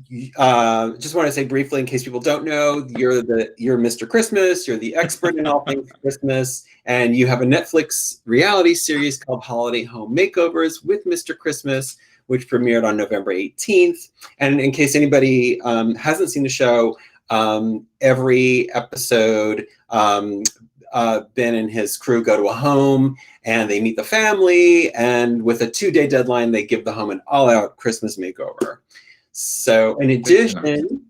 Just want to say briefly, in case people don't know, you're Mr. Christmas. You're the expert in all things Christmas, and you have a Netflix reality series called Holiday Home Makeovers with Mr. Christmas, which premiered on November 18th. And in case anybody hasn't seen the show, every episode, Ben and his crew go to a home and they meet the family, and with a 2-day deadline, they give the home an all-out Christmas makeover. So in addition,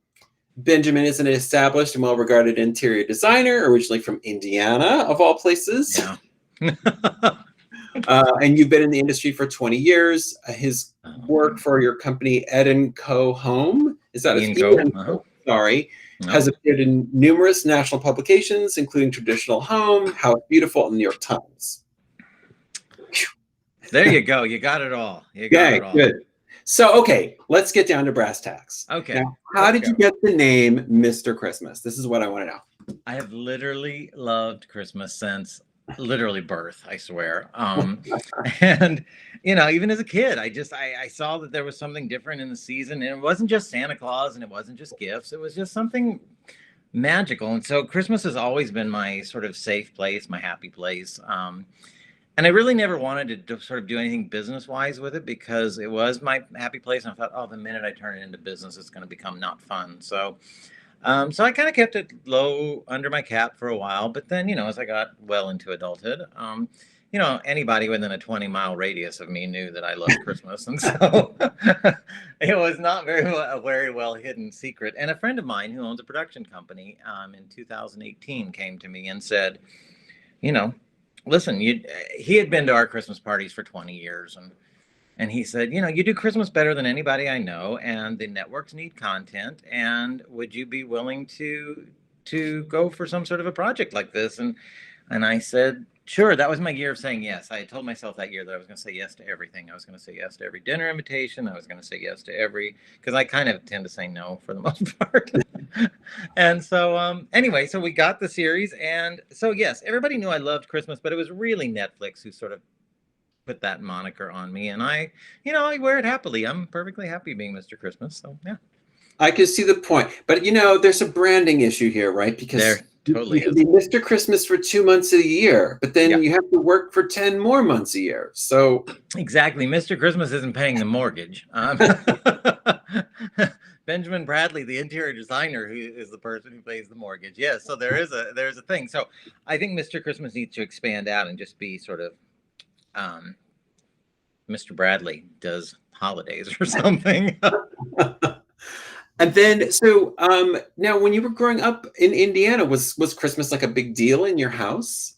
Benjamin is an established and well-regarded interior designer, originally from Indiana, of all places. Yeah. And you've been in the industry for 20 years. His work for your company, Ed & Co. Home, is that Ed & Co? Sorry, No. has appeared in numerous national publications, including Traditional Home, House Beautiful, and the New York Times. There you go. You got it all. You got it all. Good. So, okay, let's get down to brass tacks. Okay. Now, how did you get the name Mr. Christmas? This is what I want to know. I have literally loved Christmas since literally birth, I swear. And, you know, even as a kid, I saw that there was something different in the season. And it wasn't just Santa Claus and it wasn't just gifts. It was just something magical. And so Christmas has always been my sort of safe place, my happy place. And I really never wanted to sort of do anything business-wise with it because it was my happy place. And I thought, oh, the minute I turn it into business, it's going to become not fun. So I kind of kept it low under my cap for a while. But then, you know, as I got well into adulthood, you know, anybody within a 20-mile radius of me knew that I loved Christmas. And so it was not a very well hidden secret. And a friend of mine who owns a production company in 2018 came to me and said, you know, listen, he had been to our Christmas parties for 20 years. And he said, you know, you do Christmas better than anybody I know. And the networks need content. And would you be willing to go for some sort of a project like this? And I said, sure. That was my year of saying yes. I had told myself that year that I was going to say yes to everything. I was going to say yes to every dinner invitation. I was going to say yes to because I kind of tend to say no for the most part. And so anyway, so we got the series. And so, yes, everybody knew I loved Christmas, but it was really Netflix who sort of put that moniker on me. And I wear it happily. I'm perfectly happy being Mr. Christmas. So, yeah. I can see the point. But, you know, there's a branding issue here, right? Because there totally you can be Mr. Christmas for 2 months of the year, but then you have to work for 10 more months a year. So exactly. Mr. Christmas isn't paying the mortgage. Benjamin Bradley, the interior designer, who is the person who pays the mortgage. Yes. So there's a thing. So I think Mr. Christmas needs to expand out and just be sort of Mr. Bradley does holidays or something. And then, so now when you were growing up in Indiana, was Christmas like a big deal in your house?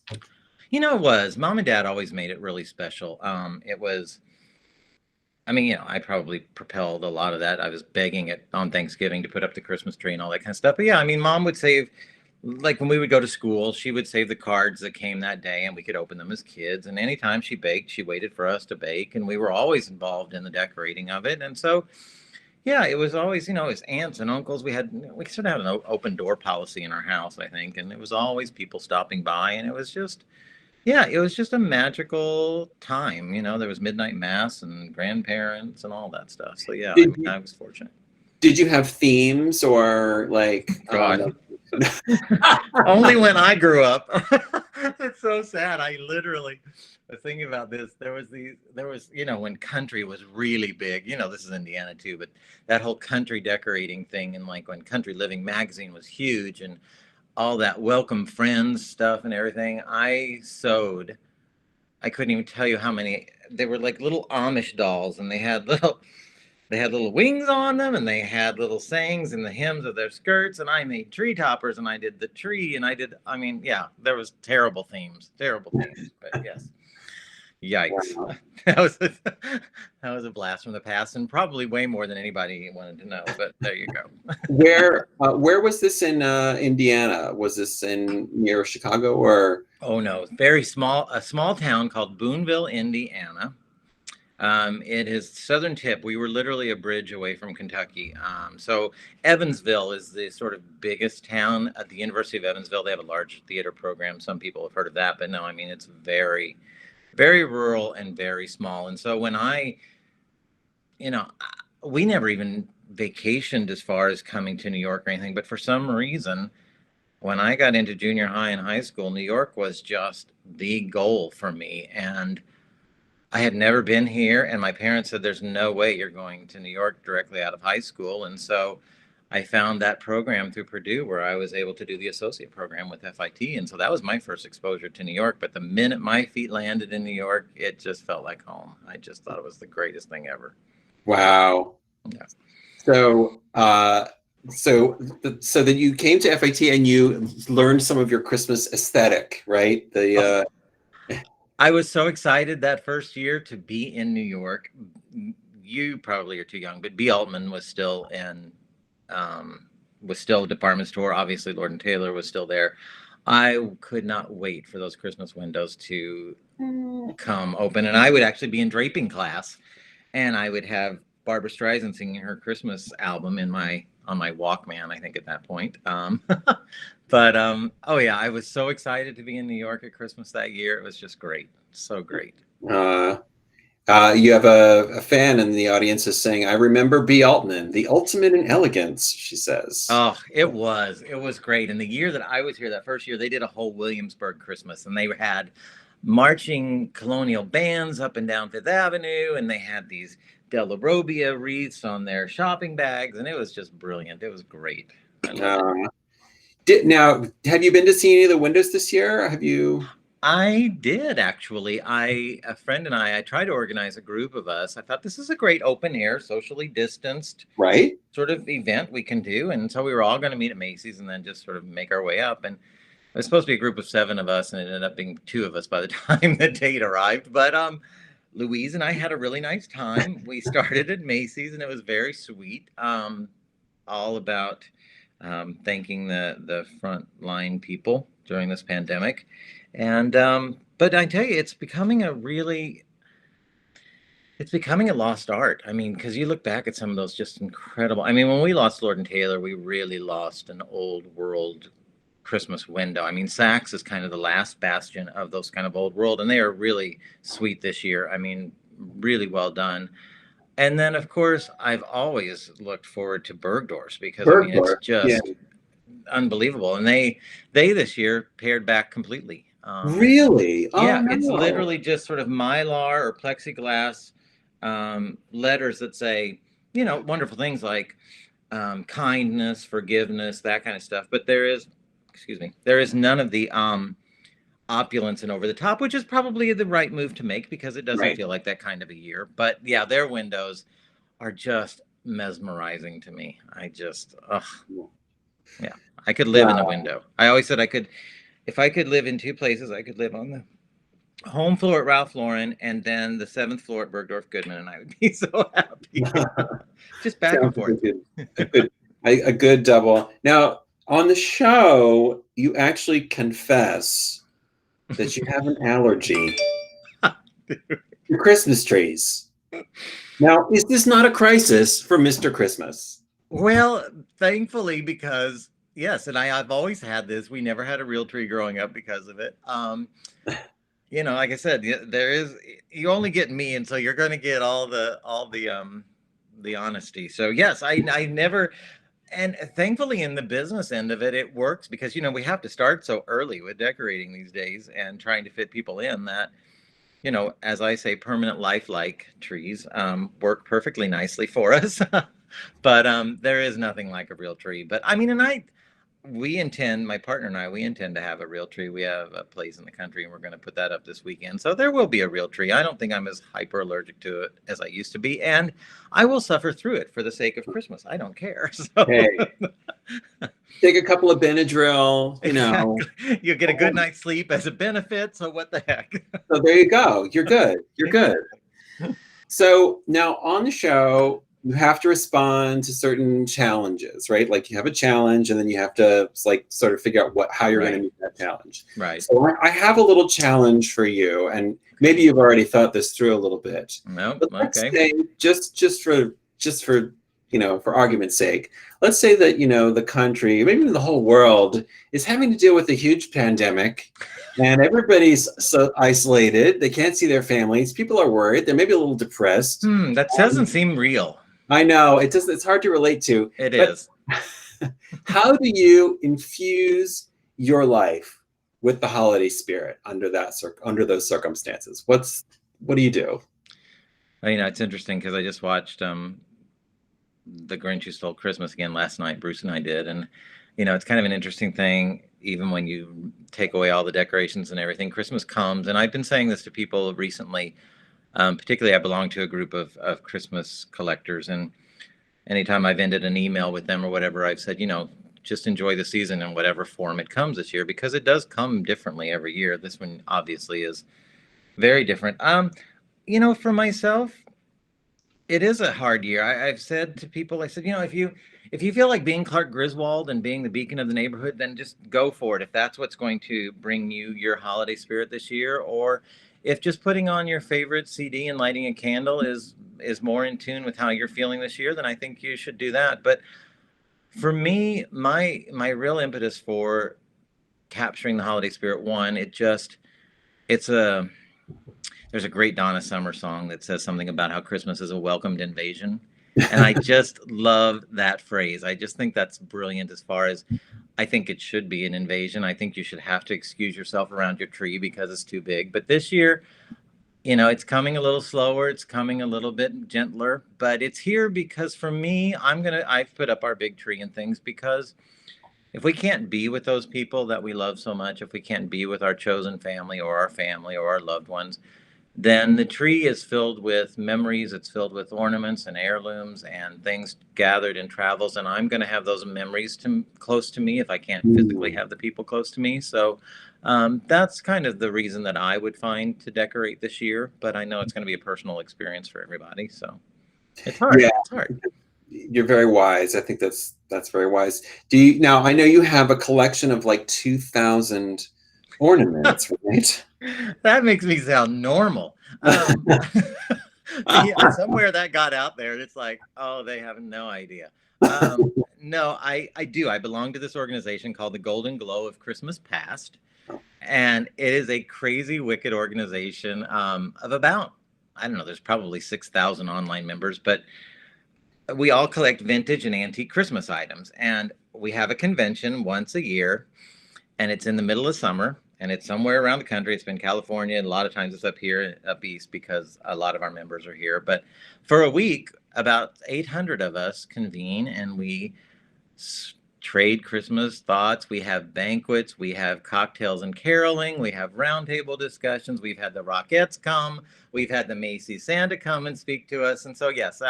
You know, it was. Mom and Dad always made it really special. It was, I mean, you know, I probably propelled a lot of that. I was begging it on Thanksgiving to put up the Christmas tree and all that kind of stuff. But yeah, I mean, Mom would save, like when we would go to school, she would save the cards that came that day and we could open them as kids. And anytime she baked, she waited for us to bake. And we were always involved in the decorating of it. And so, yeah, it was always, you know, as aunts and uncles, we sort of had an open door policy in our house, I think. And it was always people stopping by. And it was just a magical time. You know, there was midnight mass and grandparents and all that stuff. So, yeah, I was fortunate. Did you have themes or like... God. Only when I grew up. It's so sad. I literally was thinking about this. There was, you know, when country was really big, you know, this is Indiana too, but that whole country decorating thing, and like when Country Living magazine was huge and all that welcome friends stuff and everything, I couldn't even tell you how many. They were like little Amish dolls, and they had little wings on them, and they had little sayings in the hems of their skirts, and I made tree toppers, and I did the tree, and there was terrible themes, but yes. Yikes. Wow. That was a blast from the past, and probably way more than anybody wanted to know, but there you go. Where was this in Indiana? Was this near Chicago or? Oh no, a small town called Boonville, Indiana. It is southern tip. We were literally a bridge away from Kentucky. So Evansville is the sort of biggest town at the University of Evansville. They have a large theater program. Some people have heard of that, but no, I mean, it's very, very rural and very small. And so when we never even vacationed as far as coming to New York or anything, but for some reason, when I got into junior high and high school, New York was just the goal for me. And I had never been here, and my parents said, "There's no way you're going to New York directly out of high school." And so I found that program through Purdue where I was able to do the associate program with FIT. And so that was my first exposure to New York. But the minute my feet landed in New York, it just felt like home. I just thought it was the greatest thing ever. Wow. Yeah. So, so that you came to FIT and you learned some of your Christmas aesthetic, right? I was so excited that first year to be in New York. You probably are too young, but B. Altman was still a department store. Obviously, Lord and Taylor was still there. I could not wait for those Christmas windows to come open, and I would actually be in draping class, and I would have Barbra Streisand singing her Christmas album on my Walkman, I think at that point. But oh yeah, I was so excited to be in New York at Christmas that year. It was just great, so great. You have a fan in the audience is saying, "I remember B. Altman, the ultimate in elegance," she says. Oh, it was great. And the year that I was here, that first year, they did a whole Williamsburg Christmas, and they had marching colonial bands up and down Fifth Avenue, and they had these Della Robbia wreaths on their shopping bags, and it was just brilliant. It was great. I loved it. Now, have you been to see any of the windows this year? Have you? I did actually. A friend and I tried to organize a group of us. I thought this is a great open air, socially distanced Right. sort of event we can do. And so we were all going to meet at Macy's and then just sort of make our way up. And it was supposed to be a group of 7 of us, and it ended up being 2 of us by the time the date arrived. But Louise and I had a really nice time. We started at Macy's, and it was very sweet. All about thanking the frontline people during this pandemic. And but I tell you, it's becoming a lost art. I mean, because you look back at some of those just incredible. I mean, when we lost Lord and Taylor, we really lost an old world Christmas window. I mean, Saks is kind of the last bastion of those kind of old world, and they are really sweet this year. I mean, really well done. And then, of course, I've always looked forward to Bergdorf's because I mean, it's just unbelievable. And they this year pared back completely. Really? Yeah, no. It's literally just sort of mylar or plexiglass letters that say, you know, wonderful things like kindness, forgiveness, that kind of stuff. But there is none of the opulence and over the top, which is probably the right move to make because it doesn't feel like that kind of a year. But yeah, their windows are just mesmerizing to me. I just, yeah, I could live in a window. I always said if I could live in 2 places, I could live on the home floor at Ralph Lauren and then the 7th floor at Bergdorf Goodman, and I would be so happy. Just back and forth. A good double. Now, on the show, you actually confess that you have an allergy to Christmas trees. Now, is this not a crisis for Mr. Christmas? Well, thankfully, because yes, and I've always had this. We never had a real tree growing up because of it. You know, like I said, you only get me, and so you're going to get all the honesty. So yes, I never. And thankfully, in the business end of it, it works because, you know, we have to start so early with decorating these days and trying to fit people in that, you know, as I say, permanent lifelike trees work perfectly nicely for us. But there is nothing like a real tree. But I mean, and my partner and I, we intend to have a real tree. We have a place in the country and we're going to put that up this weekend. So there will be a real tree. I don't think I'm as hyper allergic to it as I used to be. And I will suffer through it for the sake of Christmas. I don't care. So. Hey, take a couple of Benadryl, you know. Exactly. You get a good night's sleep as a benefit. So what the heck? So there you go. You're good. You're good. So now on the show, you have to respond to certain challenges, right? Like you have a challenge and then you have to like sort of figure out how you're going to meet that challenge. Right. So I have a little challenge for you, and maybe you've already thought this through a little bit. No, but let's say, just for you know, for argument's sake, let's say that, you know, the country, maybe even the whole world, is having to deal with a huge pandemic, and everybody's so isolated. They can't see their families. People are worried. They're maybe a little depressed. That doesn't seem real. I know it's hard to relate to. It But is. how do you infuse your life with the holiday spirit under those circumstances? What do you do? Well, it's interesting because I just watched The Grinch Who Stole Christmas again last night. Bruce and I did, and it's kind of an interesting thing. Even when you take away all the decorations and everything, Christmas comes, and I've been saying this to people recently. Particularly, I belong to a group of Christmas collectors, and anytime I've ended an email with them or whatever, I've said, just enjoy the season in whatever form it comes this year, because it does come differently every year. This one obviously is very different. For myself, it is a hard year. I've said to people, I said, if you feel like being Clark Griswold and being the beacon of the neighborhood, then just go for it. If that's what's going to bring you your holiday spirit this year, or if just putting on your favorite CD and lighting a candle is more in tune with how you're feeling this year, then I think you should do that. But for me, my real impetus for capturing the holiday spirit, one, it's a there's a great Donna Summer song that says something about how Christmas is a welcomed invasion. And I just love that phrase. I just think that's brilliant as far as I think it should be an invasion. I think you should have to excuse yourself around your tree because it's too big. But this year, it's coming a little slower. It's coming a little bit gentler, but it's here because for me, I've put up our big tree and things because if we can't be with those people that we love so much, if we can't be with our chosen family or our loved ones, then the tree is filled with memories. It's filled with ornaments and heirlooms and things gathered in travels. And I'm going to have those memories close to me if I can't physically have the people close to me. So that's kind of the reason that I would find to decorate this year. But I know it's going to be a personal experience for everybody. So it's hard. Yeah, It's hard. you're very wise. I think that's very wise. Now I know you have a collection of like 2,000 ornaments, right? That makes me sound normal. But yeah, somewhere that got out there, and it's like, oh, they have no idea. No, I do. I belong to this organization called the Golden Glow of Christmas Past, and it is a crazy, wicked organization of about, I don't know, there's probably 6,000 online members, but we all collect vintage and antique Christmas items, and we have a convention once a year, and it's in the middle of summer, and it's somewhere around the country. It's been California, and a lot of times it's up here, up east, because a lot of our members are here. But for a week, about 800 of us convene, and we trade Christmas thoughts. We have banquets, we have cocktails and caroling, we have roundtable discussions. We've had the Rockettes come, we've had the Macy's Santa come and speak to us. And so, yes,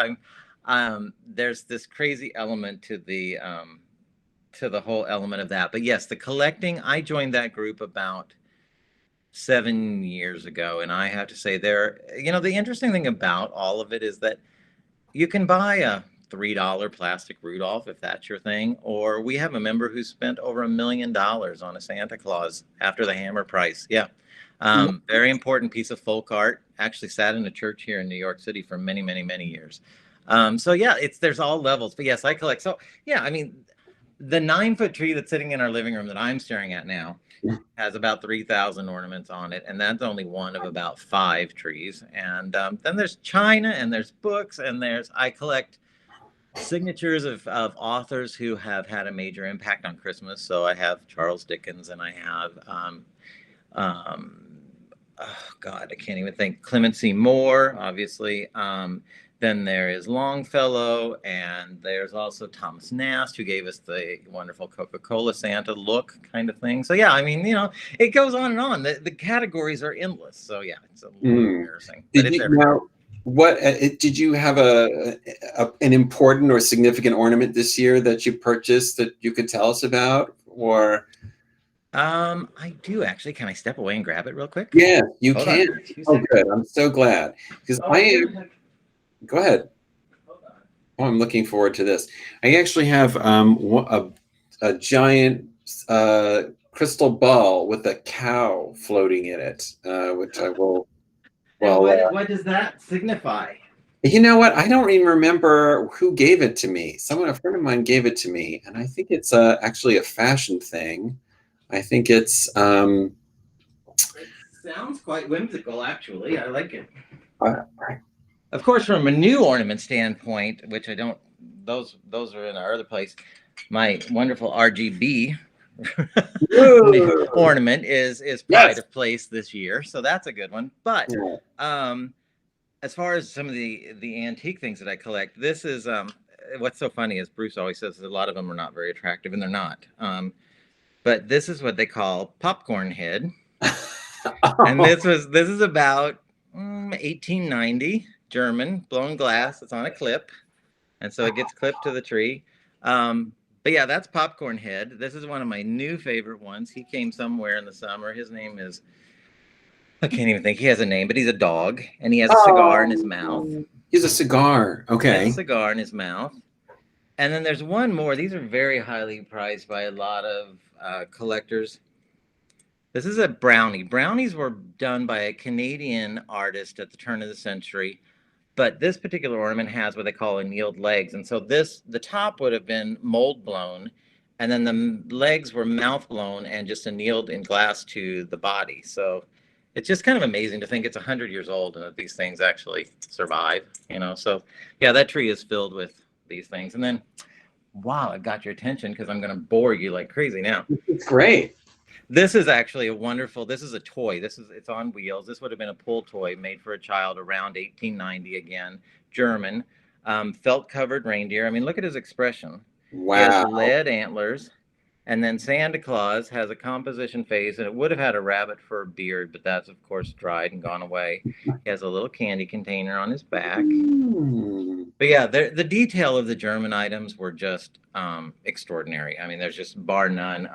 there's this crazy element to the whole element of that. But yes, the collecting, I joined that group about 7 years ago, and I have to say the interesting thing about all of it is that you can buy a $3 plastic Rudolph if that's your thing, or we have a member who spent over $1 million on a Santa Claus after the hammer price. Yeah. Very important piece of folk art. Actually sat in a church here in New York City for many, many, many years. So yeah, there's all levels, but yes, I collect. So yeah, I mean, the 9-foot tree that's sitting in our living room that I'm staring at now has about 3,000 ornaments on it, and that's only one of about 5 trees. And then there's china, and there's books, and I collect signatures of authors who have had a major impact on Christmas. So I have Charles Dickens, and I have oh God, I can't even think. Clemency Moore, obviously. Then there is Longfellow, and there's also Thomas Nast, who gave us the wonderful Coca-Cola Santa look kind of thing. So yeah, I mean, it goes on and on. The categories are endless. So yeah, it's a little embarrassing. But it's everywhere. Did you have an important or significant ornament this year that you purchased that you could tell us about? Or I do actually. Can I step away and grab it real quick? yeah, you Hold can. on. Oh, good. I'm so glad because Go ahead. Oh, I'm looking forward to this. I actually have a giant crystal ball with a cow floating in it, which I will. Well, what does that signify? you know what? I don't even remember who gave it to me. A friend of mine gave it to me, and I think it's actually a fashion thing. I think it's. It sounds quite whimsical, actually. I like it. Of course, from a new ornament standpoint, which I don't, those are in our other place. My wonderful RGB Whoa. ornament is pride Yes. of place this year, so that's a good one. But Yeah. as far as some of the antique things that I collect, this is what's so funny is Bruce always says that a lot of them are not very attractive, and they're not. But this is what they call popcorn head, and this is about 1890 German blown glass. It's on a clip, and so it gets clipped to the tree. But yeah, that's popcorn head. This is one of my new favorite ones. He came somewhere in the summer. His name is, I can't even think. He has a name, but he's a dog, and he has a cigar in his mouth. He's a cigar. He has a Okay. cigar in his mouth. And then there's one more. These are very highly prized by a lot of collectors. This is a brownie. Brownies were done by a Canadian artist at the turn of the century, but this particular ornament has what they call annealed legs. And so the top would have been mold blown, and then the legs were mouth blown and just annealed in glass to the body. So it's just kind of amazing to think it's 100 years old and that these things actually survive, you know? So yeah, that tree is filled with these things. And then, wow, I've got your attention because I'm going to bore you like crazy now. It's great. This is actually a wonderful, this is a toy. It's on wheels. This would have been a pull toy made for a child around 1890 again, German, felt covered reindeer. I mean, look at his expression. He has Wow. lead antlers. And then Santa Claus has a composition face, and it would have had a rabbit fur beard, but that's of course dried and gone away. He has a little candy container on his back. But yeah, the detail of the German items were just extraordinary. I mean, there's just bar none.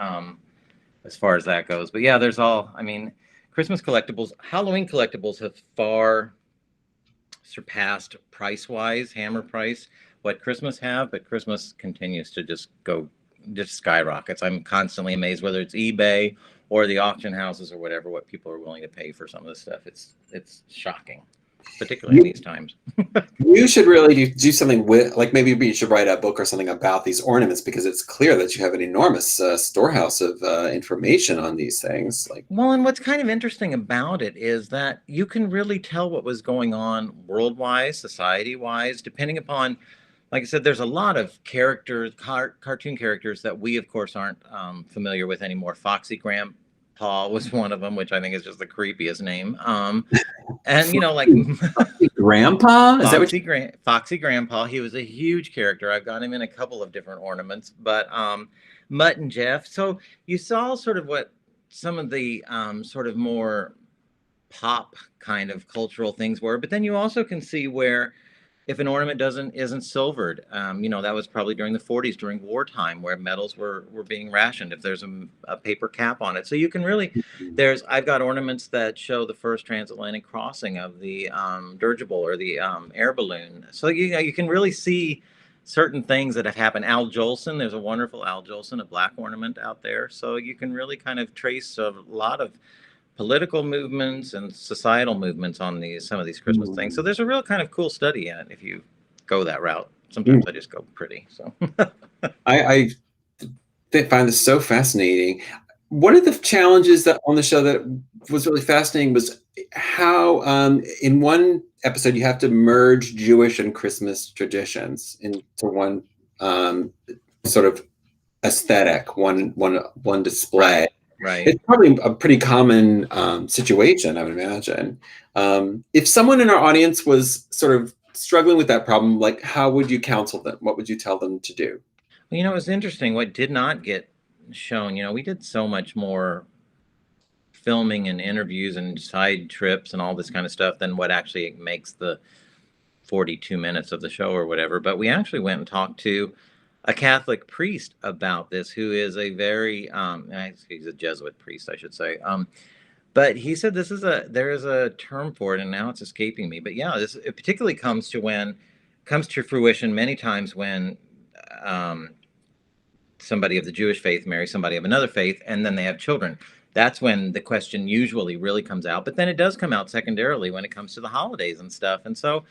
As far as that goes. But yeah, there's all, I mean, Christmas collectibles, Halloween collectibles have far surpassed price wise, hammer price, what Christmas have, but Christmas continues to just skyrockets. I'm constantly amazed whether it's eBay or the auction houses or whatever, what people are willing to pay for some of this stuff. It's shocking, particularly in these times. You should really do something with, like maybe you should write a book or something about these ornaments because it's clear that you have an enormous storehouse of information on these things. Like, Well, and what's kind of interesting about it is that you can really tell what was going on worldwide, society-wise, depending upon, like I said, there's a lot of characters, cartoon characters that we, of course, aren't familiar with anymore. Foxy Grandpa was one of them, which I think is just the creepiest name. And you know, like Grandpa? Is that what Foxy Grandpa, he was a huge character. I've got him in a couple of different ornaments, but Mutt and Jeff. So you saw sort of what some of the sort of more pop kind of cultural things were, but then you also can see where if an ornament isn't silvered, you know, that was probably during the 40s, during wartime, where metals were being rationed. If there's a paper cap on it, so you can really, I've got ornaments that show the first transatlantic crossing of the dirigible or the air balloon. So you know, you can really see certain things that have happened. Al Jolson, there's a wonderful Al Jolson, a black ornament out there. So you can really kind of trace a lot of political movements and societal movements on some of these Christmas things. So there's a real kind of cool study in it if you go that route. Sometimes I just go pretty. So I find this so fascinating. One of the challenges that on the show that was really fascinating was how in one episode you have to merge Jewish and Christmas traditions into one sort of aesthetic, one display. Right. It's probably a pretty common situation, I would imagine. If someone in our audience was sort of struggling with that problem, like how would you counsel them? What would you tell them to do? Well, you know, it's interesting. What did not get shown, you know, we did so much more filming and interviews and side trips and all this kind of stuff than what actually makes the 42 minutes of the show or whatever. But we actually went and talked to a Catholic priest about this, who is a very, he's a Jesuit priest, I should say. But he said there is a term for it, and now it's escaping me. But yeah, it particularly comes to fruition many times when somebody of the Jewish faith marries somebody of another faith, and then they have children. That's when the question usually really comes out. But then it does come out secondarily when it comes to the holidays and stuff. And so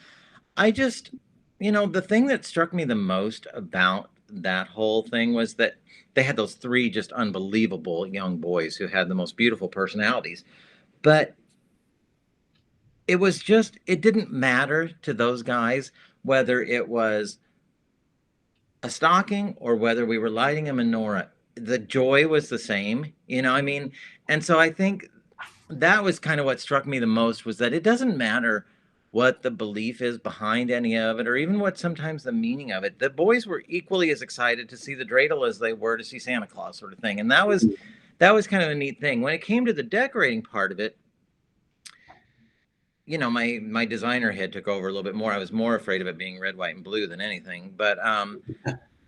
I just, you know, the thing that struck me the most about that whole thing was that they had those three just unbelievable young boys who had the most beautiful personalities. But it was just, it didn't matter to those guys whether it was a stocking or whether we were lighting a menorah. The joy was the same, you know, I mean, and so I think that was kind of what struck me the most, was that it doesn't matter what the belief is behind any of it, or even what sometimes the meaning of it. The boys were equally as excited to see the dreidel as they were to see Santa Claus, sort of thing. And that was kind of a neat thing. When it came to the decorating part of it, you know, my designer head took over a little bit more. I was more afraid of it being red, white, and blue than anything. But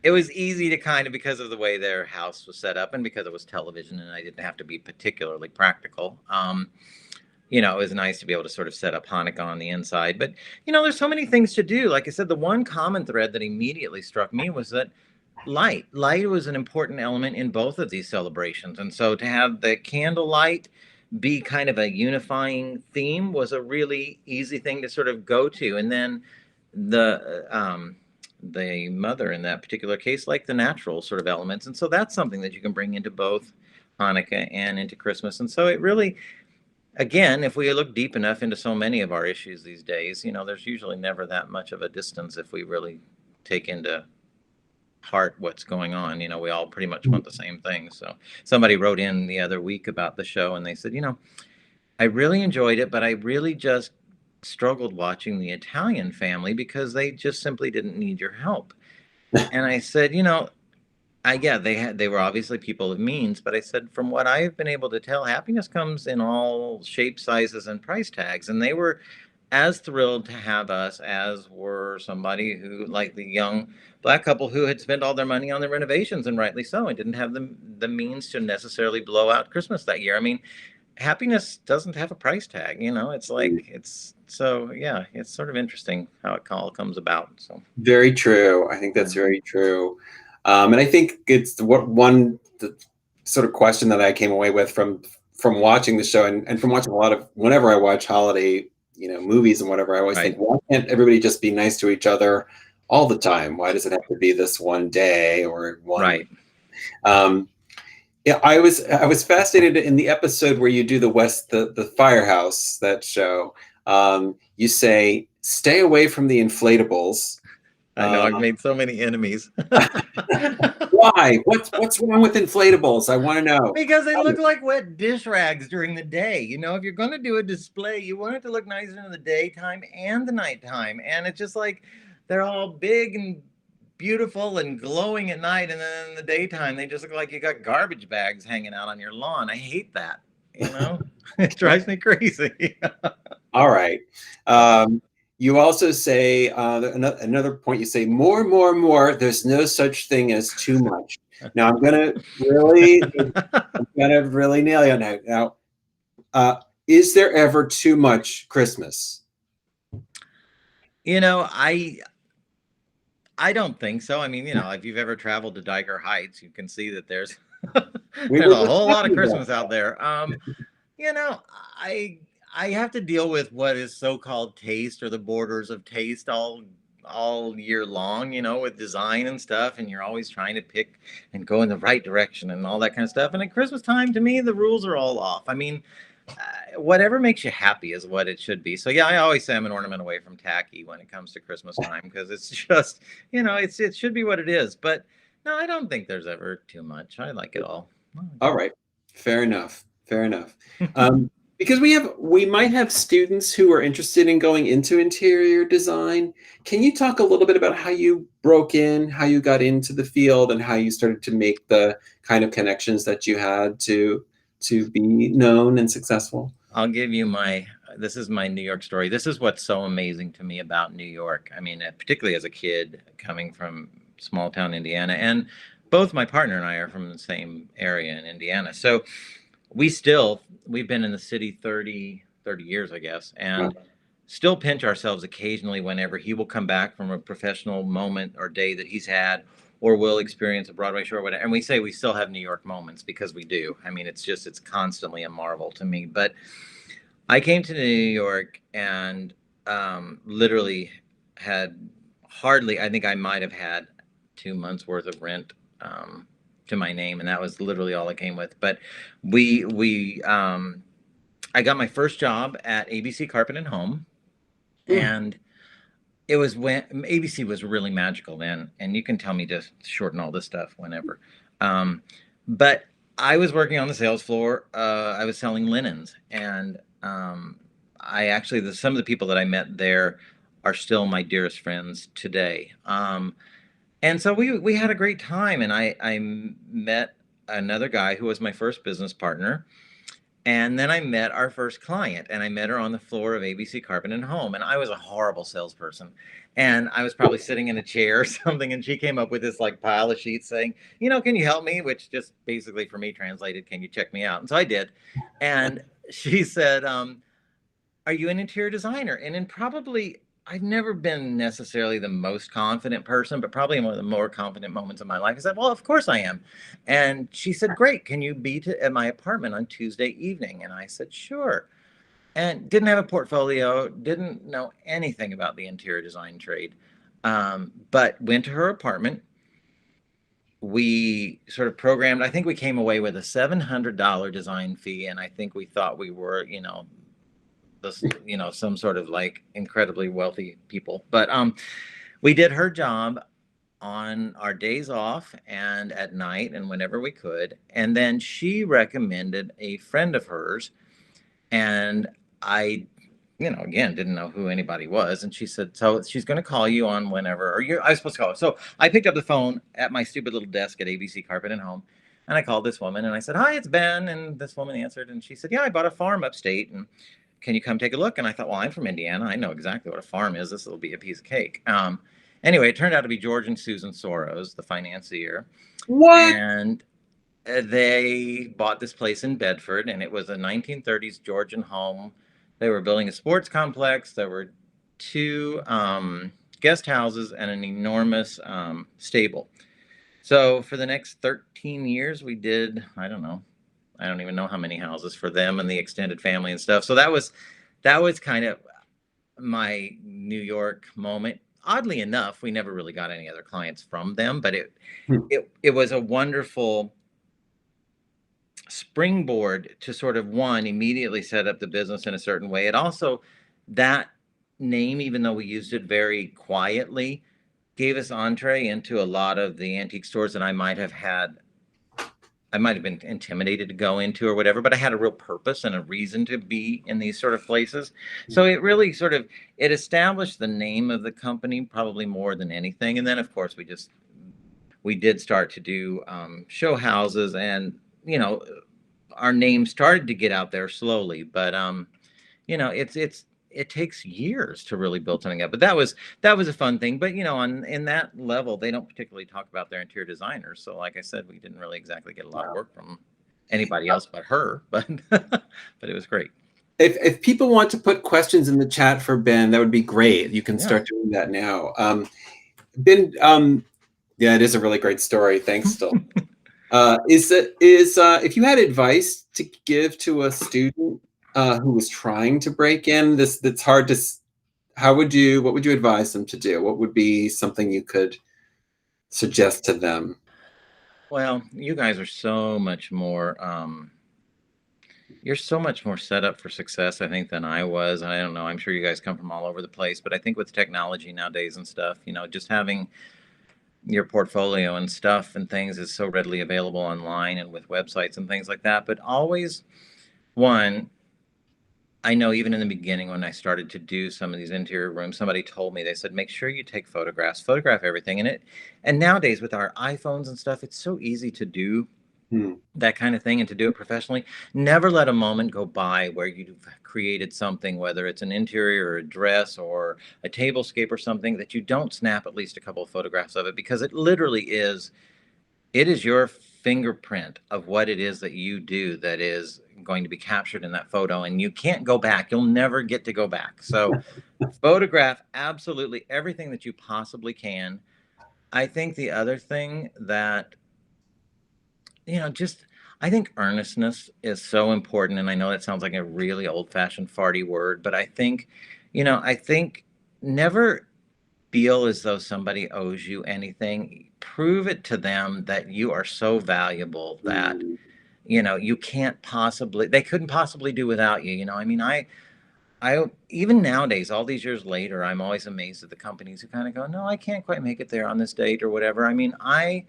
it was easy to kind of, because of the way their house was set up and because it was television and I didn't have to be particularly practical. You know, it was nice to be able to sort of set up Hanukkah on the inside. But, you know, there's so many things to do. Like I said, the one common thread that immediately struck me was that light was an important element in both of these celebrations. And so to have the candlelight be kind of a unifying theme was a really easy thing to sort of go to. And then the mother in that particular case, like the natural sort of elements. And so that's something that you can bring into both Hanukkah and into Christmas. And so it really, again, if we look deep enough into so many of our issues these days, you know, there's usually never that much of a distance if we really take into heart what's going on. You know, we all pretty much want the same thing. So somebody wrote in the other week about the show and they said, you know, I really enjoyed it, but I really just struggled watching the Italian family because they just simply didn't need your help. And I said, you know, yeah, they were obviously people of means, but I said, from what I've been able to tell, happiness comes in all shapes, sizes, and price tags. And they were as thrilled to have us as were somebody who, like the young black couple who had spent all their money on their renovations, and rightly so, and didn't have the means to necessarily blow out Christmas that year. I mean, happiness doesn't have a price tag, you know. It's like, it's so, yeah, it's sort of interesting how it all comes about. So Very true. I think that's very true. And I think it's the sort of question that I came away with from watching the show and from watching a lot of, whenever I watch holiday, you know, movies and whatever, I always think, right, why can't everybody just be nice to each other all the time? Why does it have to be this one day or one? right. Um, yeah, I was fascinated in the episode where you do the firehouse, that show. You say, stay away from the inflatables. I know I've made so many enemies. Why? What's wrong with inflatables? I want to know. Because they look like wet dish rags during the day. You know, if you're going to do a display, you want it to look nice in the daytime and the nighttime. And it's just like they're all big and beautiful and glowing at night. And then in the daytime, they just look like you got garbage bags hanging out on your lawn. I hate that. You know, it drives me crazy. All right. You also say another point. You say more, more, more. There's no such thing as too much. Now I'm gonna really nail you now. Is there ever too much Christmas? You know, I don't think so. I mean, you know, if you've ever traveled to Diker Heights, you can see that there's We there's were a just whole lot of talking about Christmas out there. You know, I have to deal with what is so-called taste, or the borders of taste, all year long, you know, with design and stuff, and you're always trying to pick and go in the right direction and all that kind of stuff. And at Christmas time, to me, the rules are all off. I mean, whatever makes you happy is what it should be. So yeah, I always say I'm an ornament away from tacky when it comes to Christmas time, because it's just, you know, it should be what it is. But no, I don't think there's ever too much. I like it all. All right. Fair enough. Fair enough. Because we might have students who are interested in going into interior design. Can you talk a little bit about how you broke in, how you got into the field, and how you started to make the kind of connections that you had to be known and successful? I'll give you this is my New York story. This is what's so amazing to me about New York. I mean, particularly as a kid coming from small town Indiana, and both my partner and I are from the same area in Indiana. So we've been in the city 30 years, I guess, and still pinch ourselves occasionally whenever he will come back from a professional moment or day that he's had, or will experience a Broadway show or whatever. And we say we still have New York moments, because we do. I mean, it's constantly a marvel to me. But I came to New York and literally had hardly, I think I might have had 2 months worth of rent to my name, and that was literally all I came with. But we I got my first job at ABC Carpet and Home, Mm. and it was when ABC was really magical then. And you can tell me to shorten all this stuff whenever. Um, but I was working on the sales floor. I was selling linens, and I actually some of the people that I met there are still my dearest friends today. And so we had a great time, and I met another guy who was my first business partner, and then I met our first client, and I met her on the floor of ABC Carpet and Home. And I was a horrible salesperson. And I was probably sitting in a chair or something, and she came up with this like pile of sheets saying, can you help me? Which just basically for me translated, can you check me out? And so I did. And she said, are you an interior designer? And in probably, I've never been necessarily the most confident person, but probably one of the more confident moments of my life. I said, well, of course I am. And she said, great. Can you be at my apartment on Tuesday evening? And I said, sure. And didn't have a portfolio, didn't know anything about the interior design trade, but went to her apartment. We sort of programmed, I think we came away with a $700 design fee. And I think we thought we were, some sort of like incredibly wealthy people. But we did her job on our days off and at night and whenever we could. And then she recommended a friend of hers, and I, again, didn't know who anybody was. And she said, so she's going to call you on whenever, I was supposed to call her. So I picked up the phone at my stupid little desk at ABC Carpet and Home. And I called this woman and I said, hi, it's Ben. And this woman answered, and she said, yeah, I bought a farm upstate, and can you come take a look? And I thought, well, I'm from Indiana. I know exactly what a farm is. This will be a piece of cake. Anyway, it turned out to be George and Susan Soros, the financier. What? And they bought this place in Bedford, and it was a 1930s Georgian home. They were building a sports complex. There were two guest houses and an enormous stable. So for the next 13 years, we did, I don't even know how many houses for them and the extended family and stuff. So that was kind of my New York moment. Oddly enough, we never really got any other clients from them, but it was a wonderful springboard to sort of immediately set up the business in a certain way. It also, that name, even though we used it very quietly, gave us entree into a lot of the antique stores that I might have been intimidated to go into or whatever, but I had a real purpose and a reason to be in these sort of places. So it really it established the name of the company probably more than anything. And then of course we did start to do show houses, and our name started to get out there slowly, but it takes years to really build something up. But that was a fun thing. But in that level, they don't particularly talk about their interior designers. So like I said, we didn't really exactly get a lot of work from anybody else but her. But but it was great. If people want to put questions in the chat for Ben, that would be great. You can start doing that now. Ben, yeah, it is a really great story. Thanks, still. If you had advice to give to a student who was trying to break in, that's hard to, what would you advise them to do? What would be something you could suggest to them? Well, you guys are so much more you're so much more set up for success, I think, than I was. And I don't know, I'm sure you guys come from all over the place, but I think with technology nowadays and stuff, just having your portfolio and stuff and things is so readily available online and with websites and things like that. But always, one, I know even in the beginning when I started to do some of these interior rooms, somebody told me, they said, make sure you take photographs, photograph everything. And nowadays with our iPhones and stuff, it's so easy to do that kind of thing and to do it professionally. Never let a moment go by where you've created something, whether it's an interior or a dress or a tablescape or something, that you don't snap at least a couple of photographs of it, because it literally is, it is your fingerprint of what it is that you do that is going to be captured in that photo, and you can't go back. You'll never get to go back. So photograph absolutely everything that you possibly can. I think the other thing that I think earnestness is so important. And I know that sounds like a really old fashioned farty word, but I think never feel as though somebody owes you anything. Prove it to them that you are so valuable that, you can't possibly, they couldn't possibly do without you. I mean, I even nowadays, all these years later, I'm always amazed at the companies who kind of go, no, I can't quite make it there on this date or whatever. I mean, I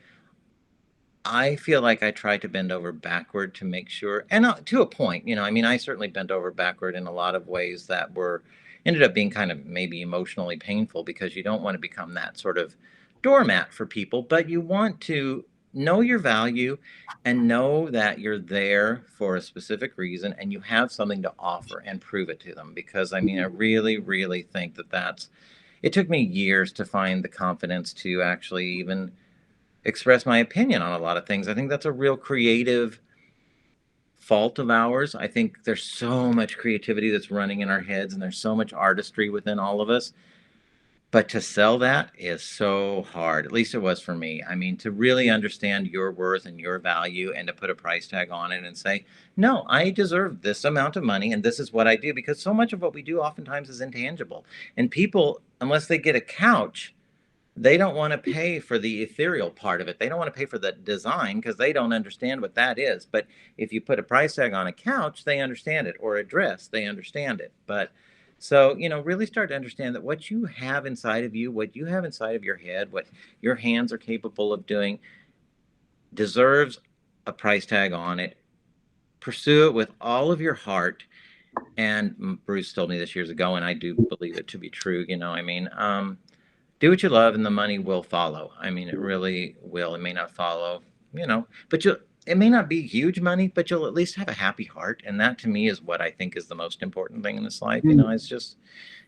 feel like I tried to bend over backward to make sure, and to a point, I mean, I certainly bent over backward in a lot of ways that ended up being kind of maybe emotionally painful, because you don't want to become that sort of doormat for people, but you want to know your value and know that you're there for a specific reason and you have something to offer and prove it to them. Because I mean, I really, really think it took me years to find the confidence to actually even express my opinion on a lot of things. I think that's a real creative fault of ours. I think there's so much creativity that's running in our heads, and there's so much artistry within all of us. But to sell that is so hard. At least it was for me. I mean, to really understand your worth and your value, and to put a price tag on it and say, no, I deserve this amount of money and this is what I do. Because so much of what we do oftentimes is intangible. And people, unless they get a couch, they don't want to pay for the ethereal part of it. They don't want to pay for the design because they don't understand what that is. But if you put a price tag on a couch, they understand it, or a dress, they understand it. But so, really start to understand that what you have inside of you, what you have inside of your head, what your hands are capable of doing, deserves a price tag on it. Pursue it with all of your heart. And Bruce told me this years ago, and I do believe it to be true. I mean, do what you love and the money will follow. I mean, it really will. It may not follow, but it may not be huge money, but you'll at least have a happy heart. And that to me is what I think is the most important thing in this life. It's just,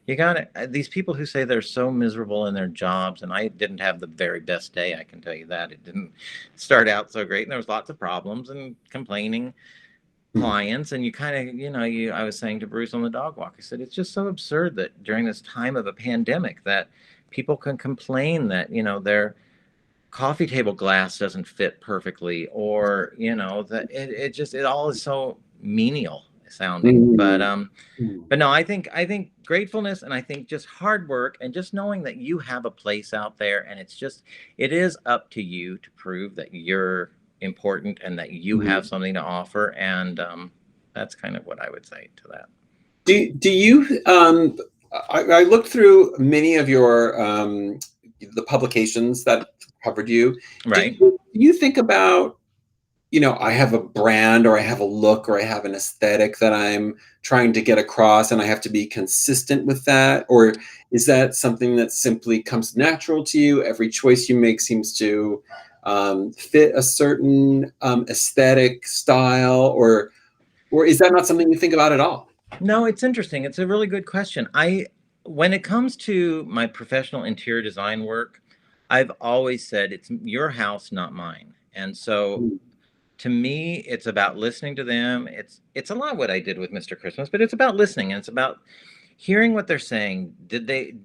you got these people who say they're so miserable in their jobs. And I didn't have the very best day. I can tell you that. It didn't start out so great. And there was lots of problems and complaining clients. And you kind of, I was saying to Bruce on the dog walk, I said, it's just so absurd that during this time of a pandemic that people can complain that, their coffee table glass doesn't fit perfectly, or, that it all is so menial sounding. But no, I think gratefulness, and I think just hard work, and just knowing that you have a place out there, and it is up to you to prove that you're important and that you have something to offer. And that's kind of what I would say to that. Do you I looked through many of your the publications that covered you. Right. Do you think about, I have a brand, or I have a look, or I have an aesthetic that I'm trying to get across, and I have to be consistent with that? Or is that something that simply comes natural to you? Every choice you make seems to fit a certain aesthetic style, or is that not something you think about at all? No, it's interesting. It's a really good question. When it comes to my professional interior design work, I've always said it's your house, not mine. And so to me, it's about listening to them. It's a lot what I did with Mr. Christmas, but it's about listening, and it's about hearing what they're saying.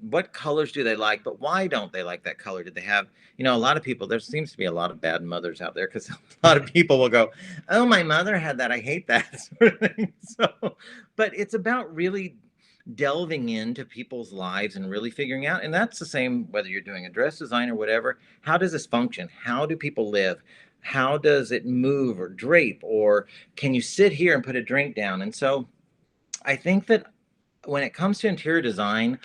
What colors do they like, but why don't they like that color? Did they have, a lot of people, there seems to be a lot of bad mothers out there, because a lot of people will go, oh, my mother had that, I hate that sort of thing. So, but it's about really delving into people's lives and really figuring out, and that's the same whether you're doing a dress design or whatever. How does this function? How do people live? How does it move or drape? Or can you sit here and put a drink down? And so I think that when it comes to interior design,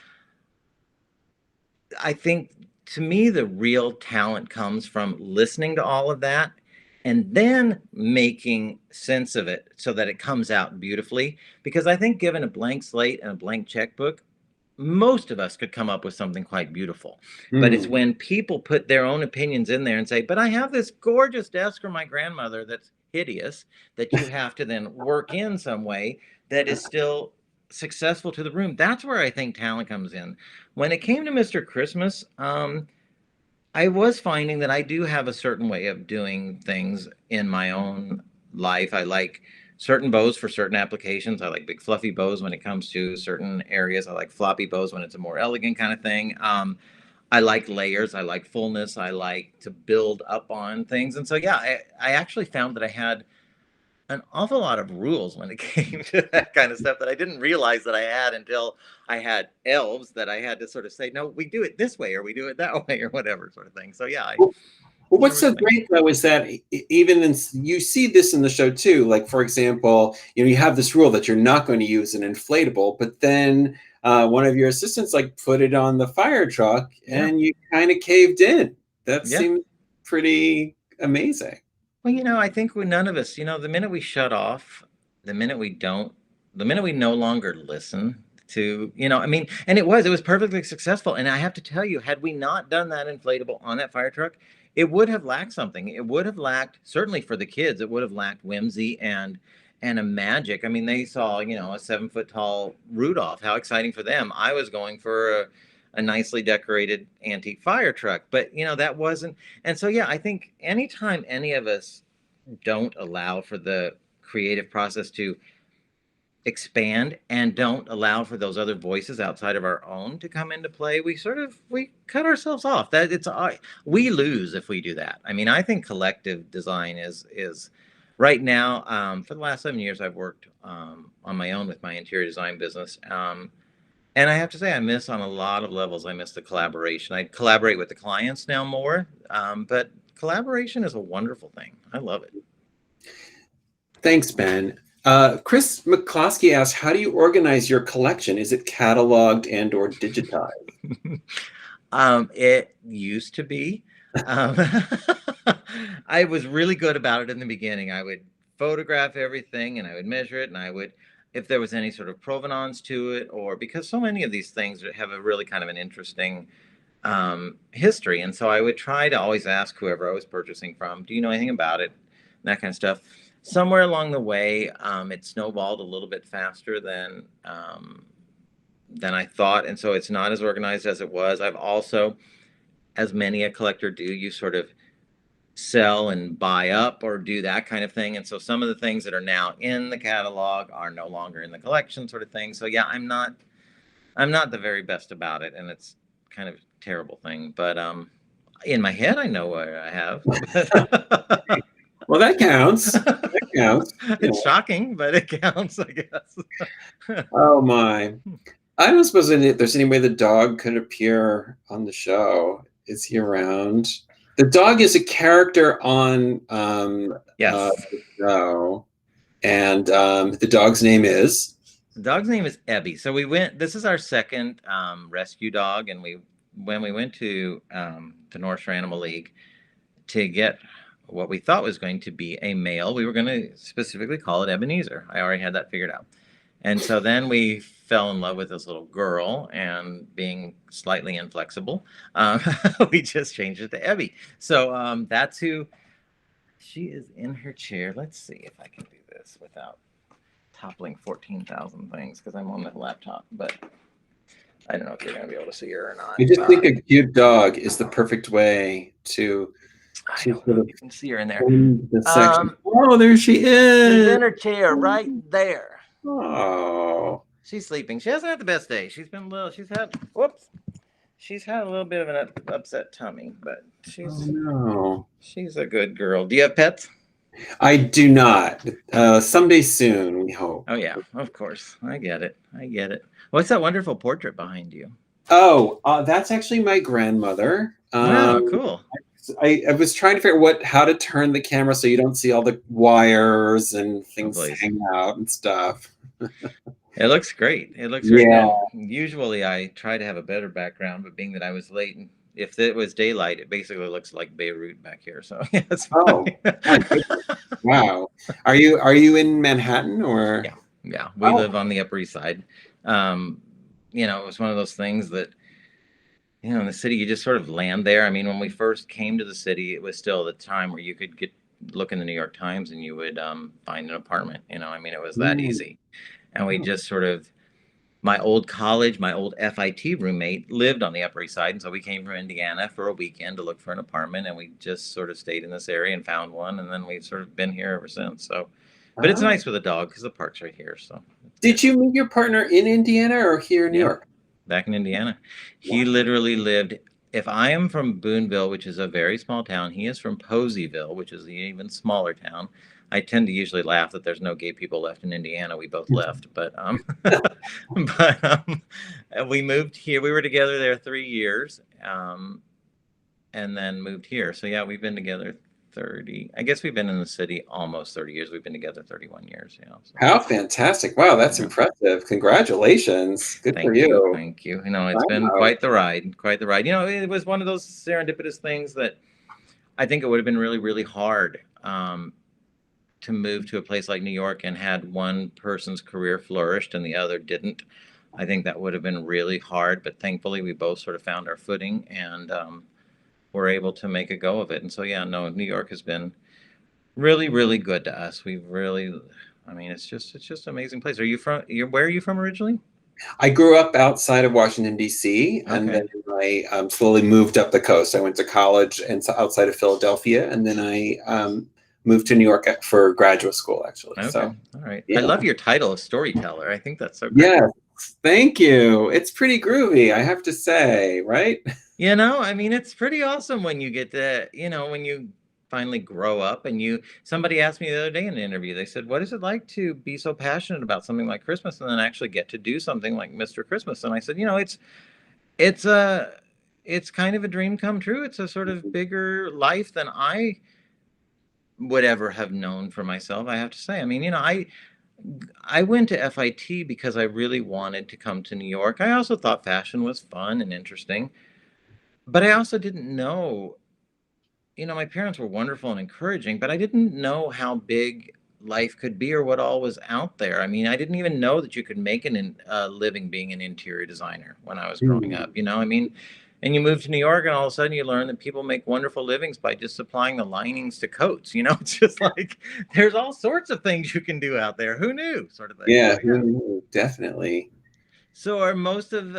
I think to me, the real talent comes from listening to all of that and then making sense of it so that it comes out beautifully. Because I think given a blank slate and a blank checkbook, most of us could come up with something quite beautiful. But it's when people put their own opinions in there and say, but I have this gorgeous desk from my grandmother that's hideous, that you have to then work in some way that is still successful to the room. That's where I think talent comes in. When it came to Mr. Christmas, I was finding that I do have a certain way of doing things in my own life. I like certain bows for certain applications. I like big fluffy bows when it comes to certain areas. I like floppy bows when it's a more elegant kind of thing. I like layers. I like fullness. I like to build up on things. And so, yeah, I actually found that I had an awful lot of rules when it came to that kind of stuff that I didn't realize that I had until I had elves that I had to sort of say, no, we do it this way, or we do it that way, or whatever sort of thing. So, yeah. Well, what's so great though is that even you see this in the show too. Like, for example, you have this rule that you're not going to use an inflatable, but then one of your assistants like put it on the fire truck, and you kind of caved in. That seems pretty amazing. Well, I think none of us, the minute we shut off, the minute we no longer listen to, and it was perfectly successful. And I have to tell you, had we not done that inflatable on that fire truck, it would have lacked something. It would have lacked, certainly for the kids, it would have lacked whimsy and a magic. I mean, they saw, a 7-foot tall Rudolph. How exciting for them. I was going for a nicely decorated antique fire truck, but that wasn't. And so, I think anytime any of us don't allow for the creative process to expand and don't allow for those other voices outside of our own to come into play, we cut ourselves off. We lose if we do that. I mean, I think collective design is right now, for the last 7 years I've worked on my own with my interior design business, and I have to say I miss on a lot of levels. I miss the collaboration. I collaborate with the clients now more, but collaboration is a wonderful thing. I love it. Thanks, Ben. Chris McCloskey asks, how do you organize your collection? Is it cataloged and or digitized? It used to be. I was really good about it in the beginning. I would photograph everything and I would measure it, and I would, if there was any sort of provenance to it, or because so many of these things have a really kind of an interesting history. And so I would try to always ask whoever I was purchasing from, do you know anything about it? And that kind of stuff. Somewhere along the way, it snowballed a little bit faster than I thought, and so it's not as organized as it was. I've also, as many a collector do, you sort of sell and buy up or do that kind of thing, and so some of the things that are now in the catalog are no longer in the collection, sort of thing. So I'm not the very best about it, and it's kind of a terrible thing. But in my head, I know what I have. Well, that counts. That counts. It's shocking, but it counts, I guess. Oh my! I don't suppose there's any way the dog could appear on the show. Is he around? The dog is a character on the show, and the dog's name is. The dog's name is Ebby. So this is our second rescue dog, and when we went to North Shore Animal League to get what we thought was going to be a male, we were going to specifically call it Ebenezer. I already had that figured out. And so then we fell in love with this little girl, and being slightly inflexible, we just changed it to Ebby. So that's who she is in her chair. Let's see if I can do this without toppling 14,000 things, because I'm on the laptop, but I don't know if you're going to be able to see her or not. I just think a cute dog is the perfect way to you can see her in there. Oh, there she is. She's in her chair right there. Oh, she's sleeping. She hasn't had the best day. She's had a little bit of an upset tummy, but she's a good girl. Do you have pets? I do not. Someday soon, we hope. Oh yeah, of course. I get it. What's that wonderful portrait behind you? Oh, that's actually my grandmother. Oh, cool. I was trying to figure out how to turn the camera so you don't see all the wires and things hang out and stuff. It looks great. It looks great. Yeah. Usually I try to have a better background, but being that I was late, and if it was daylight, it basically looks like Beirut back here. So it's wow. Are you in Manhattan or? Yeah. We live on the Upper East Side. It was one of those things that, in the city, you just sort of land there. I mean, when we first came to the city, it was still the time where you could look in the New York Times and you would find an apartment. It was that easy. And we just sort of, my old FIT roommate lived on the Upper East Side. And so we came from Indiana for a weekend to look for an apartment. And we just sort of stayed in this area and found one. And then we've sort of been here ever since. So, but it's nice with a dog because the park's right here. So, did you meet your partner in Indiana or here in New York? Back in Indiana. He literally lived, if I am from Boonville, which is a very small town, he is from Poseyville, which is an even smaller town. I tend to usually laugh that there's no gay people left in Indiana. We both left, but we moved here. We were together there 3 years. and then moved here. So yeah, we've been together 30. I guess we've been in the city almost 30 years. We've been together 31 years. So. How fantastic. Wow, that's Yeah. impressive. Congratulations. Good for Thank you. you. Thank you. It's been Wow. quite the ride. Quite the ride. It was one of those serendipitous things that I think it would have been really, really hard to move to a place like New York and had one person's career flourished and the other didn't. I think that would have been really hard, but thankfully we both sort of found our footing and were able to make a go of it. And so, yeah, no, New York has been really, really good to us. We've really, it's just an amazing place. Where are you from originally? I grew up outside of Washington, D.C., and Okay. then I slowly moved up the coast. I went to college outside of Philadelphia, and then I moved to New York for graduate school, actually. Okay. So, All right. I yeah. love your title of storyteller. I think that's so great. Yes. Thank you. It's pretty groovy, I have to say, right? It's pretty awesome when you get to, when you finally grow up and somebody asked me the other day in an interview, they said, what is it like to be so passionate about something like Christmas and then actually get to do something like Mr. Christmas? And I said, it's a, it's kind of a dream come true. It's a sort of bigger life than I would ever have known for myself, I have to say. I went to FIT because I really wanted to come to New York. I also thought fashion was fun and interesting, but I also didn't know, my parents were wonderful and encouraging, but I didn't know how big life could be or what all was out there. I didn't even know that you could make a living being an interior designer when I was growing Mm. up, and you move to New York and all of a sudden you learn that people make wonderful livings by just supplying the linings to coats. It's just like there's all sorts of things you can do out there. Who knew, sort of thing. Yeah, So yeah. definitely. So are most of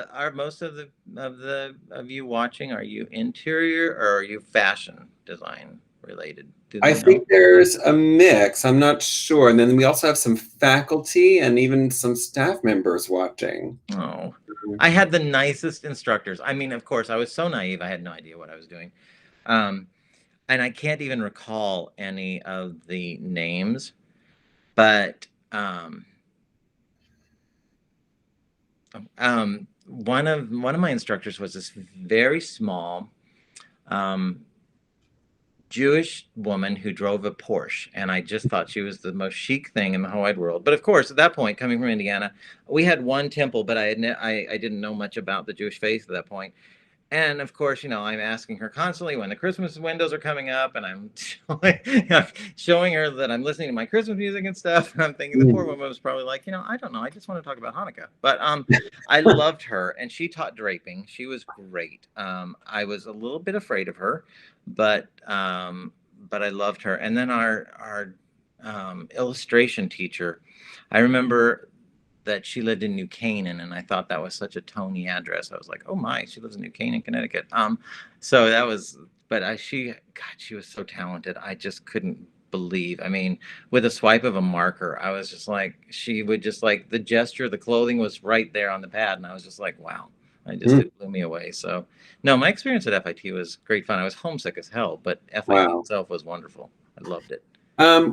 you watching? Are you interior or are you fashion design related? Do I they know? think there's a mix. I'm not sure. And then we also have some faculty and even some staff members watching. Oh, I had the nicest instructors. Of course, I was so naive. I had no idea what I was doing. Um, and I can't even recall any of the names, but one of my instructors was this very small um, Jewish woman who drove a Porsche, and I just thought she was the most chic thing in the whole wide world. But of course, at that point, coming from Indiana, we had one temple, but I didn't know much about the Jewish faith at that point. And of course, I'm asking her constantly when the Christmas windows are coming up, and I'm showing her that I'm listening to my Christmas music and stuff. And I'm thinking the poor Mm. woman was probably like, I don't know, I just want to talk about Hanukkah. But I loved her, and she taught draping. She was great. I was a little bit afraid of her, but I loved her. And then our illustration teacher, I remember that she lived in New Canaan, and I thought that was such a Tony address. I was like, oh my, she lives in New Canaan, Connecticut. So that was, but she was so talented. I just couldn't believe. With a swipe of a marker, I was just like, she would just like the gesture, the clothing was right there on the pad, and I was just like, wow. Mm. It blew me away. So, no, my experience at FIT was great fun. I was homesick as hell, but FIT Wow. itself was wonderful. I loved it.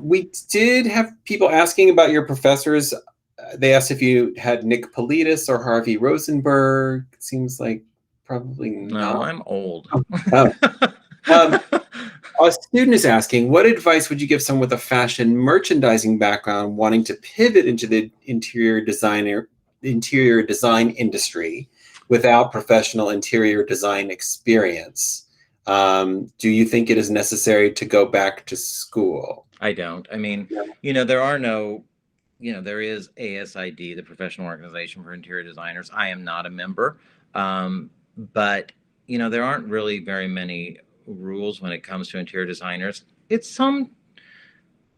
We did have people asking about your professors. They asked if you had Nick Politis or Harvey Rosenberg. It seems like probably No, not. I'm old. Oh. Um, a student is asking, what advice would you give someone with a fashion merchandising background wanting to pivot into the interior design industry without professional interior design experience? Do you think it is necessary to go back to school? I don't. Yeah. There is ASID, the Professional Organization for Interior Designers. I am not a member. But, there aren't really very many rules when it comes to interior designers. It's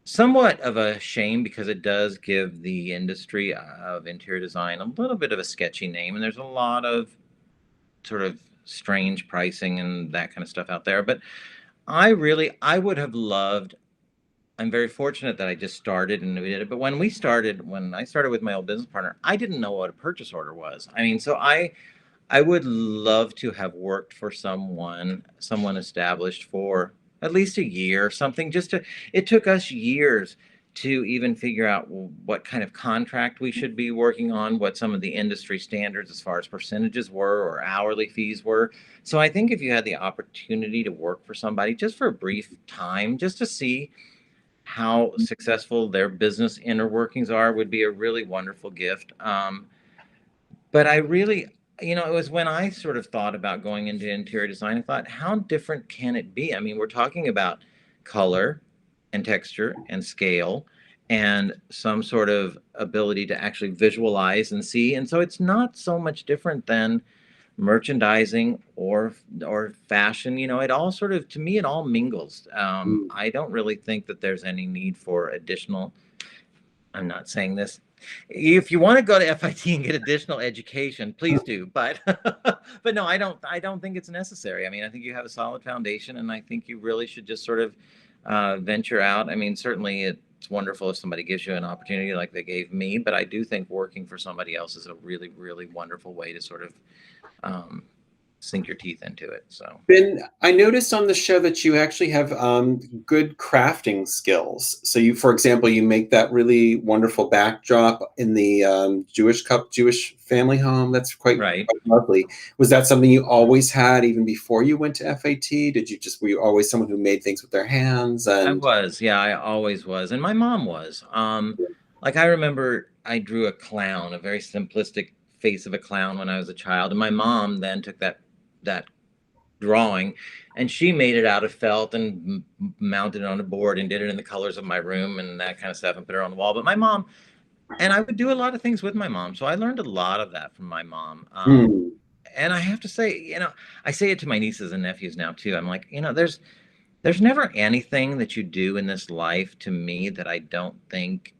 somewhat of a shame because it does give the industry of interior design a little bit of a sketchy name. And there's a lot of sort of strange pricing and that kind of stuff out there. But I would have loved. I'm very fortunate that I just started and we did it. But when I started with my old business partner, I didn't know what a purchase order was. So I would love to have worked for someone established for at least a year or something. It took us years to even figure out what kind of contract we should be working on, what some of the industry standards as far as percentages were or hourly fees were. So I think if you had the opportunity to work for somebody just for a brief time, just to see how successful their business inner workings are, would be a really wonderful gift. But I really, it was when I sort of thought about going into interior design, I thought, how different can it be? I mean, we're talking about color and texture and scale and some sort of ability to actually visualize and see. And so it's not so much different than merchandising or fashion. It all sort of, to me, it all mingles. Mm. I don't really think that there's any need for additional, I'm not saying this. If you want to go to FIT and get additional education, please do. But but no, I don't think it's necessary. I mean, I think you have a solid foundation, and I think you really should just sort of venture out. I mean, certainly it's wonderful if somebody gives you an opportunity like they gave me, but I do think working for somebody else is a really, really wonderful way to sort of um, sink your teeth into it. So Ben, I noticed on the show that you actually have good crafting skills. So you, for example, you make that really wonderful backdrop in the Jewish family home. That's right. quite lovely. Was that something you always had even before you went to FAT? Were you always someone who made things with their hands? I And was, yeah, I always was, and my mom was. Like I remember, I drew a clown, a very simplistic face of a clown when I was a child, and my mom then took that drawing, and she made it out of felt and mounted it on a board and did it in the colors of my room and that kind of stuff and put it on the wall. But my mom, and I would do a lot of things with my mom, so I learned a lot of that from my mom. hmm, And I have to say, I say it to my nieces and nephews now too. I'm like, there's never anything that you do in this life to me that I don't think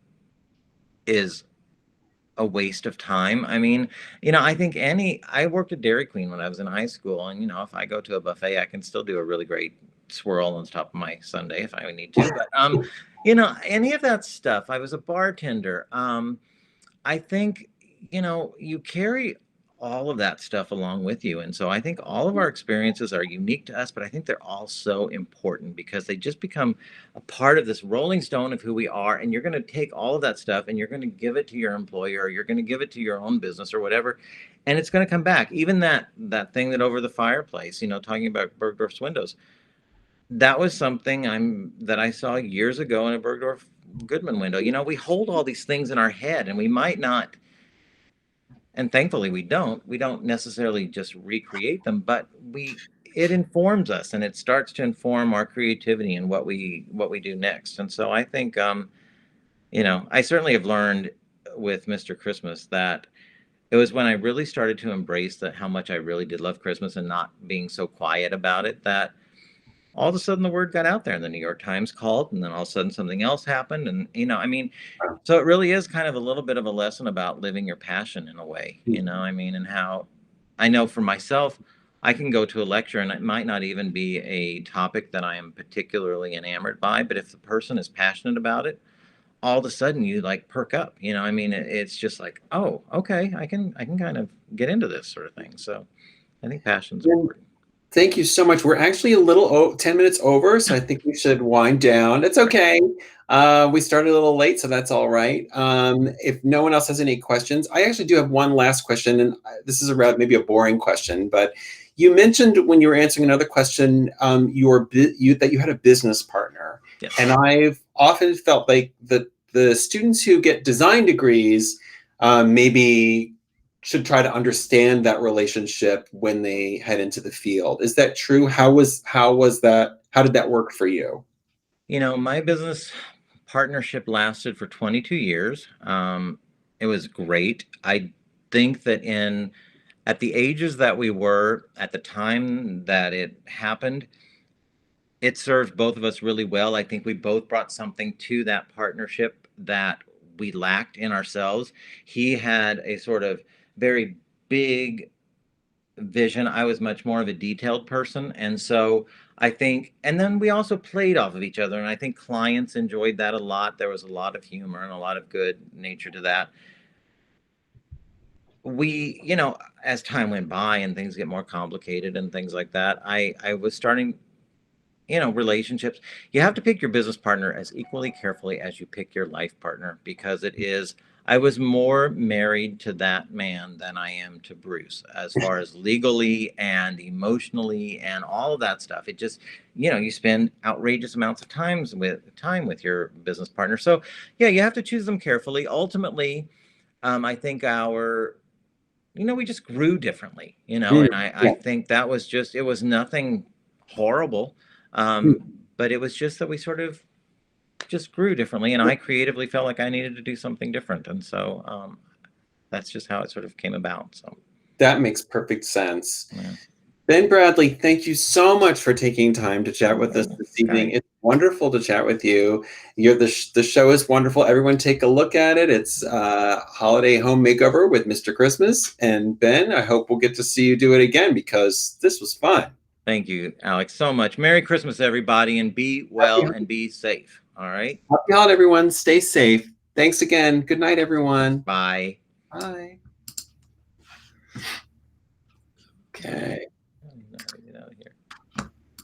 is a waste of time. I mean, I think I worked at Dairy Queen when I was in high school, and if I go to a buffet, I can still do a really great swirl on top of my sundae if I need to. But any of that stuff. I was a bartender. I think, you carry all of that stuff along with you. And so I think all of our experiences are unique to us, but I think they're all so important because they just become a part of this rolling stone of who we are. And you're going to take all of that stuff and you're going to give it to your employer, or you're going to give it to your own business or whatever. And it's going to come back. Even that thing that over the fireplace, talking about Bergdorf's windows, that was something that I saw years ago in a Bergdorf Goodman window. We hold all these things in our head and we might not, and thankfully we don't necessarily just recreate them, but it informs us and it starts to inform our creativity and what we do next. And so I think I certainly have learned with Mr. Christmas that it was when I really started to embrace that how much I really did love Christmas and not being so quiet about it, that all of a sudden the word got out there and the New York Times called, and then all of a sudden something else happened. And I mean, so it really is kind of a little bit of a lesson about living your passion in a way, I mean, and how I know for myself, I can go to a lecture and it might not even be a topic that I am particularly enamored by, but if the person is passionate about it, all of a sudden you like perk up, I mean, it's just like, oh, okay, I can kind of get into this sort of thing. So I think passion's important. thank you so much. We're actually a little 10 minutes over, so I think we should wind down. It's okay. We started a little late, so that's all right. If no one else has any questions, I actually do have one last question, and this is maybe a boring question, but you mentioned when you were answering another question, that you had a business partner. Yes. And I've often felt like the students who get design degrees maybe should try to understand that relationship when they head into the field. Is that true? How was that? How did that work for you? My business partnership lasted for 22 years. It was great. I think that at the ages that we were at the time that it happened, it served both of us really well. I think we both brought something to that partnership that we lacked in ourselves. He had a sort of very big vision. I was much more of a detailed person. And so I think, and then we also played off of each other. And I think clients enjoyed that a lot. There was a lot of humor and a lot of good nature to that. As time went by and things get more complicated and things like that, I was starting, relationships, you have to pick your business partner as equally carefully as you pick your life partner, because I was more married to that man than I am to Bruce, as far as legally and emotionally and all of that stuff. It just, you spend outrageous amounts of time with your business partner. So yeah, you have to choose them carefully. Ultimately, I think we just grew differently, Mm, and I yeah. think that was just, it was nothing horrible. Mm. But it was just that we sort of just grew differently, and I creatively felt like I needed to do something different. And so that's just how it sort of came about. So, That makes perfect sense. yeah. Ben Bradley, thank you so much for taking time to chat with us Okay, this evening. Sky. It's wonderful to chat with you. The show is wonderful. Everyone take a look at it. It's Holiday Home Makeover with Mr. Christmas. And Ben, I hope we'll get to see you do it again, because this was fun. Thank you, Alex, so much. Merry Christmas, everybody, and be well and be safe. All right. Happy holiday, everyone. Stay safe. Thanks again. Good night, everyone. Bye. Bye. Okay.